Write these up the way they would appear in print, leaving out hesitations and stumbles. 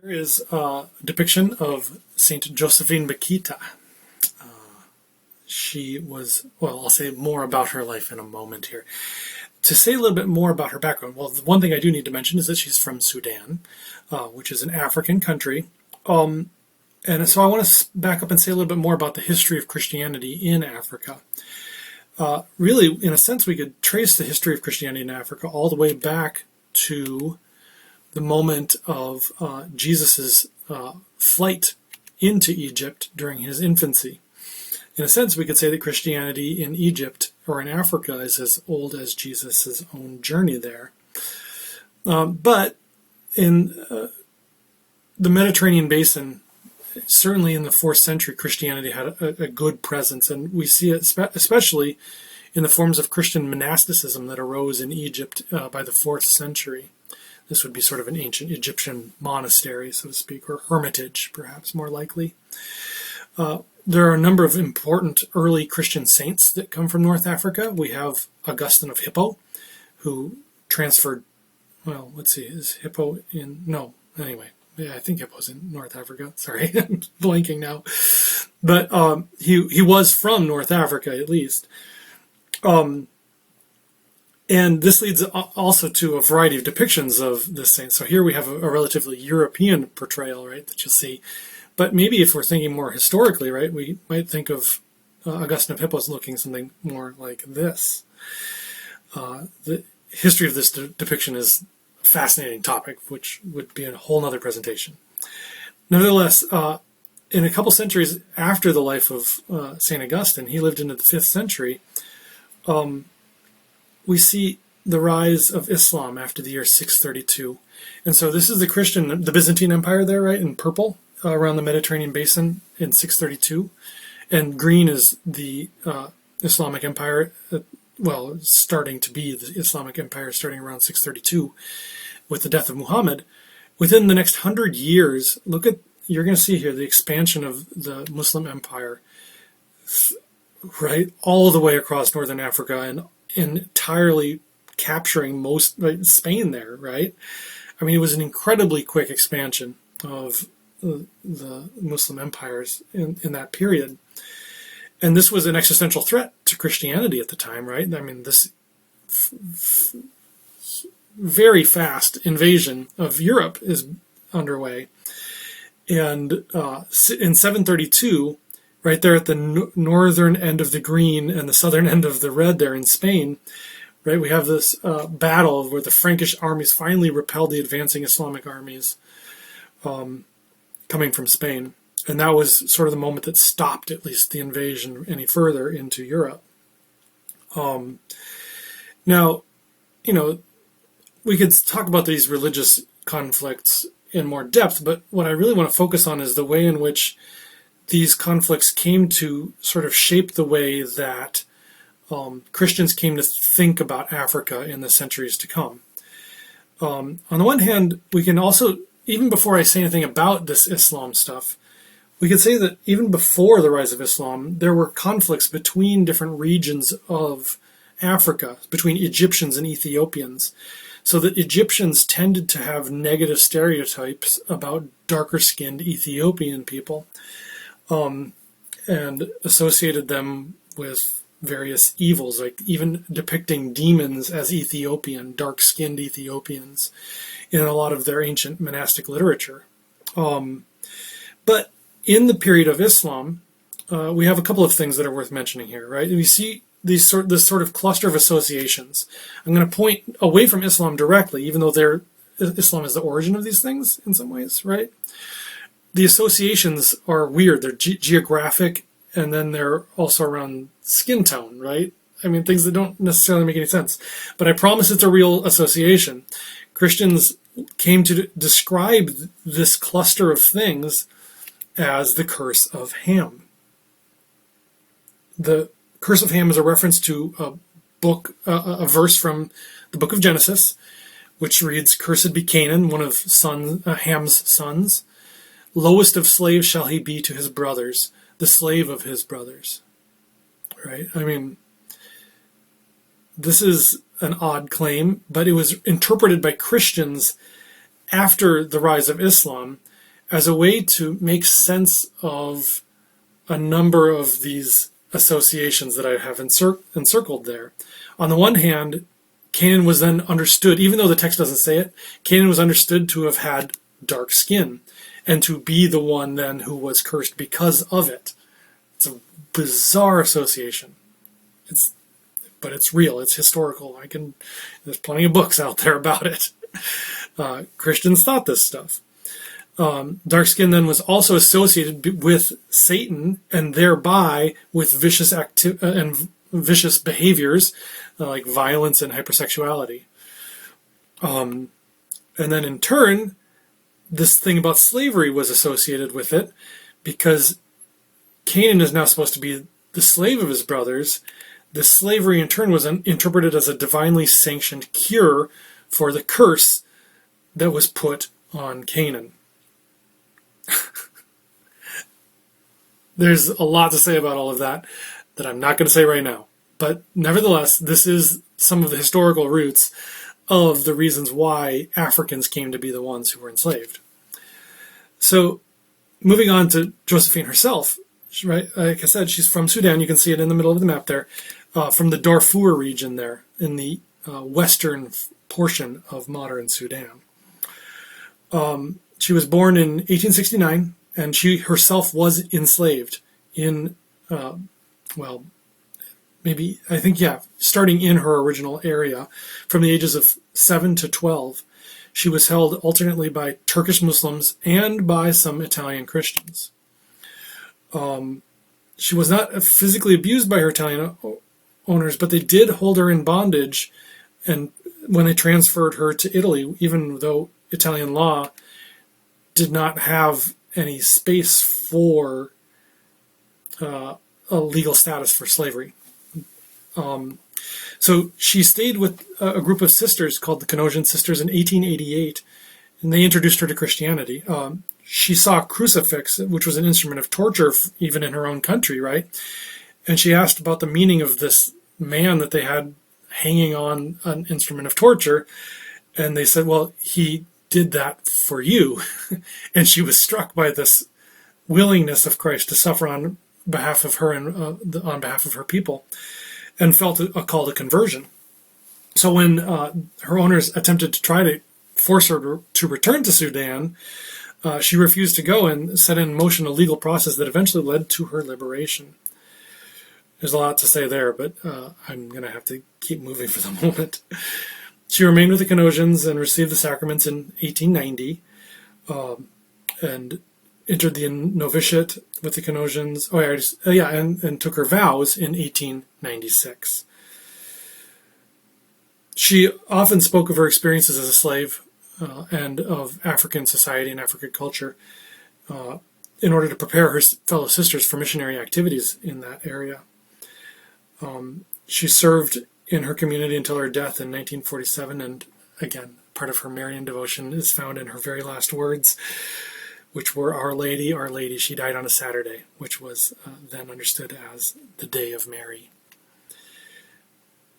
Here is a depiction of Saint Josephine Bakhita. She was, well, I'll say more about her life in a moment here. To say a little bit more about her background, well, the one thing I do need to mention is that she's from Sudan, which is an African country. And so I want to back up and say a little bit more about the history of Christianity in Africa. Really, in a sense, we could trace the history of Christianity in Africa all the way back to the moment of Jesus's flight into Egypt during his infancy. In a sense, we could say that Christianity in Egypt or in Africa is as old as Jesus' own journey there. But in the Mediterranean basin, certainly in the 4th century, Christianity had a good presence, and we see it especially in the forms of Christian monasticism that arose in Egypt by the 4th century. This would be sort of an ancient Egyptian monastery, so to speak, or hermitage, perhaps more likely. There are a number of important early Christian saints that come from North Africa. We have Augustine of Hippo, who transferred, well, let's see, is Hippo in, no, anyway. Yeah, I think Hippo's in North Africa. Sorry, I'm blanking now. But he was from North Africa, at least. And this leads also to a variety of depictions of this saint. So here we have a relatively European portrayal, right, that you'll see. But maybe if we're thinking more historically, right, we might think of Augustine of Hippo as looking something more like this. The history of this depiction is a fascinating topic, which would be a whole other presentation. Nevertheless, in a couple centuries after the life of St. Augustine, he lived into the 5th century, we see the rise of Islam after the year 632. And so this is the Byzantine Empire there, right, in purple, around the Mediterranean basin in 632. And green is the Islamic Empire, starting to be the Islamic Empire starting around 632 with the death of Muhammad. Within the next 100 years, you're going to see here the expansion of the Muslim Empire, right, all the way across northern Africa and entirely capturing most Spain there, right? I mean, it was an incredibly quick expansion of the Muslim empires in that period. And this was an existential threat to Christianity at the time, right? I mean, this very fast invasion of Europe is underway. And in 732, right there at the northern end of the green and the southern end of the red there in Spain, right, we have this battle where the Frankish armies finally repelled the advancing Islamic armies coming from Spain. And that was sort of the moment that stopped at least the invasion any further into Europe. Now, we could talk about these religious conflicts in more depth, but what I really want to focus on is the way in which these conflicts came to sort of shape the way that Christians came to think about Africa in the centuries to come. On the one hand, we can also, even before I say anything about this Islam stuff, we could say that even before the rise of Islam, there were conflicts between different regions of Africa, between Egyptians and Ethiopians, so that Egyptians tended to have negative stereotypes about darker-skinned Ethiopian people, and associated them with various evils, like even depicting demons as Ethiopian, dark-skinned Ethiopians in a lot of their ancient monastic literature. But in the period of Islam, we have a couple of things that are worth mentioning here, right? We see this sort of cluster of associations. I'm going to point away from Islam directly, even though Islam is the origin of these things in some ways, right? The associations are weird. They're geographic, and then they're also around skin tone, right? I mean, things that don't necessarily make any sense. But I promise it's a real association. Christians came to describe this cluster of things as the curse of Ham. The curse of Ham is a reference to a verse from the book of Genesis, which reads, "Cursed be Canaan, one of Ham's sons. Lowest of slaves shall he be to his brothers, the slave of his brothers." Right? I mean, this is an odd claim, but it was interpreted by Christians after the rise of Islam as a way to make sense of a number of these associations that I have encircled there. On the one hand, Canaan was then understood, even though the text doesn't say it, Canaan was understood to have had dark skin and to be the one then who was cursed because of it. It's a bizarre association. But it's real. It's historical. There's plenty of books out there about it. Christians thought this stuff. Dark skin then was also associated with Satan and thereby with vicious behaviors like violence and hypersexuality. And then in turn, this thing about slavery was associated with it because Canaan is now supposed to be the slave of his brothers. This slavery in turn was interpreted as a divinely sanctioned cure for the curse that was put on Canaan. There's a lot to say about all of that I'm not going to say right now. But nevertheless, this is some of the historical roots of the reasons why Africans came to be the ones who were enslaved. So, moving on to Josephine herself, right? Like I said, she's from Sudan. You can see it in the middle of the map there, from the Darfur region there, in the western portion of modern Sudan. She was born in 1869, and she herself was enslaved in, starting in her original area from the ages of 7 to 12. She was held alternately by Turkish Muslims and by some Italian Christians. She was not physically abused by her Italian owners, but they did hold her in bondage, and when they transferred her to Italy, even though Italian law did not have any space for a legal status for slavery. So she stayed with a group of sisters called the Canossian Sisters in 1888, and they introduced her to Christianity. She saw a crucifix, which was an instrument of torture, even in her own country, right? And she asked about the meaning of this man that they had hanging on an instrument of torture, and they said, well, he did that for you. And she was struck by this willingness of Christ to suffer on behalf of her and on behalf of her people, and felt a call to conversion. So when her owners attempted to try to force her to return to Sudan, she refused to go and set in motion a legal process that eventually led to her liberation. There's a lot to say there, but I'm going to have to keep moving for the moment. She remained with the Canossians and received the sacraments in 1890, and entered the novitiate with the Canossians. And took her vows in 1896. She often spoke of her experiences as a slave and of African society and African culture in order to prepare her fellow sisters for missionary activities in that area. She served in her community until her death in 1947, and again, part of her Marian devotion is found in her very last words, which were, Our Lady, Our Lady. She died on a Saturday, which was then understood as the Day of Mary.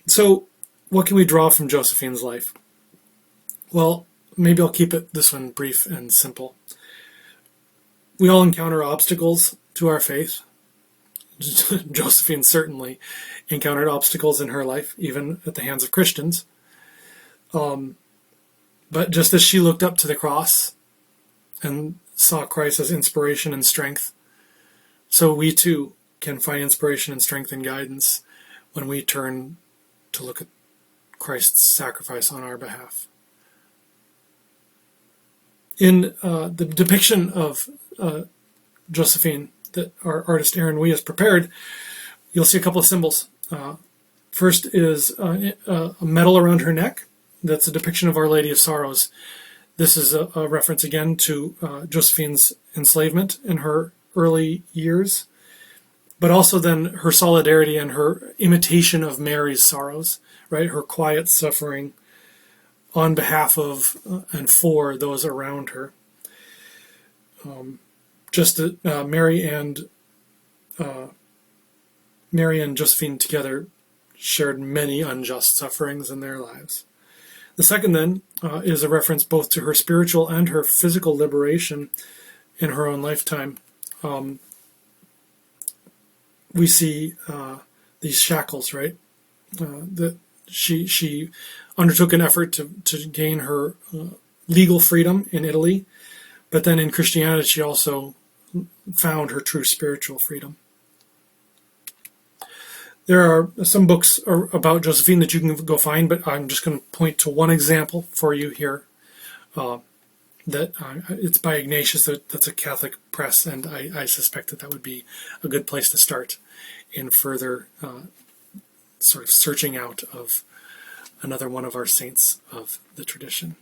So, what can we draw from Josephine's life? Well, maybe I'll keep this one brief and simple. We all encounter obstacles to our faith. Josephine certainly encountered obstacles in her life, even at the hands of Christians. But just as she looked up to the cross and saw Christ as inspiration and strength, so we too can find inspiration and strength and guidance when we turn to look at Christ's sacrifice on our behalf. In the depiction of Josephine that our artist Aaron Wee has prepared, you'll see a couple of symbols. First is a medal around her neck. That's a depiction of Our Lady of Sorrows. This is a reference again to Josephine's enslavement in her early years, but also then her solidarity and her imitation of Mary's sorrows, right? Her quiet suffering on behalf of and for those around her. Mary and Josephine together shared many unjust sufferings in their lives. The second then is a reference both to her spiritual and her physical liberation in her own lifetime, we see these shackles, right? That she undertook an effort to gain her legal freedom in Italy, but then in Christianity she also found her true spiritual freedom. There are some books about Josephine that you can go find, but I'm just going to point to one example for you here. That it's by Ignatius. That's a Catholic press, and I suspect that would be a good place to start in further sort of searching out of another one of our saints of the tradition.